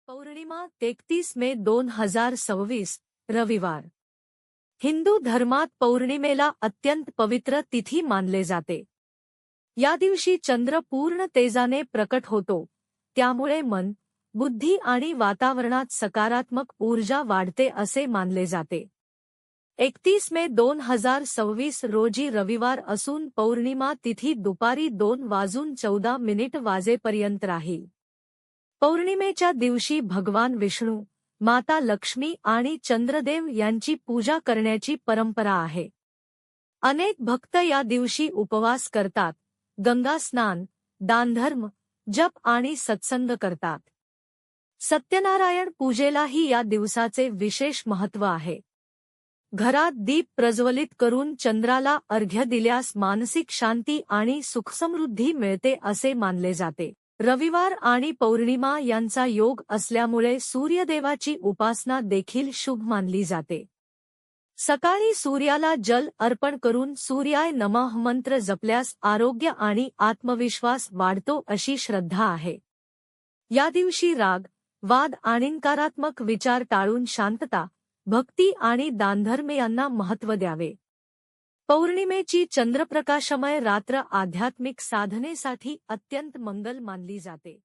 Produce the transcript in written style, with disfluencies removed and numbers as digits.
पौर्णिमा 33 मे 2026 रविवार। हिंदू धर्मात पौर्णिमेला अत्यंत पवित्र तिथी मानले जाते। या दिवशी चंद्र पूर्ण तेजाने प्रकट होतो, त्यामुळे मन, बुद्धी आणि वातावरणात सकारात्मक ऊर्जा वाढते असे मानले जाते। 31 मे 2026 रोजी रविवार असून पौर्णिमा तिथी दुपारी 2:14 वाजेपर्यंत राहील। पौर्णिमेच्या दिवशी भगवान विष्णू, माता लक्ष्मी आणि चंद्रदेव यांची पूजा करण्याची परंपरा आहे। अनेक भक्त या दिवशी उपवास करतात, गंगा स्नान, दानधर्म, जप आणि सत्संग करतात। सत्यनारायण पूजेलाही या दिवसाचे विशेष महत्त्व आहे। घरात दीप प्रज्वलित करून चंद्राला अर्घ्य दिल्यास मानसिक शांती आणि सुखसमृद्धी मिळते असे मानले जाते। रविवार आणि पौर्णिमा यांचा योग असल्यामुळे सूर्यदेवाची उपासना देखील शुभ मानली जाते। सकाळी सूर्याला जल अर्पण करून सूर्याय नमः मंत्र जपल्यास आरोग्य आणि आत्मविश्वास वाढतो अशी श्रद्धा आहे। या दिवशी राग, वाद आणि नकारात्मक विचार टाळून शांतता, भक्ती आणि दानधर्म यांना महत्त्व द्यावे। पौर्णिमेची चंद्रप्रकाशमय रात्र आध्यात्मिक साधनेसाठी अत्यंत मंगल मानली जाते।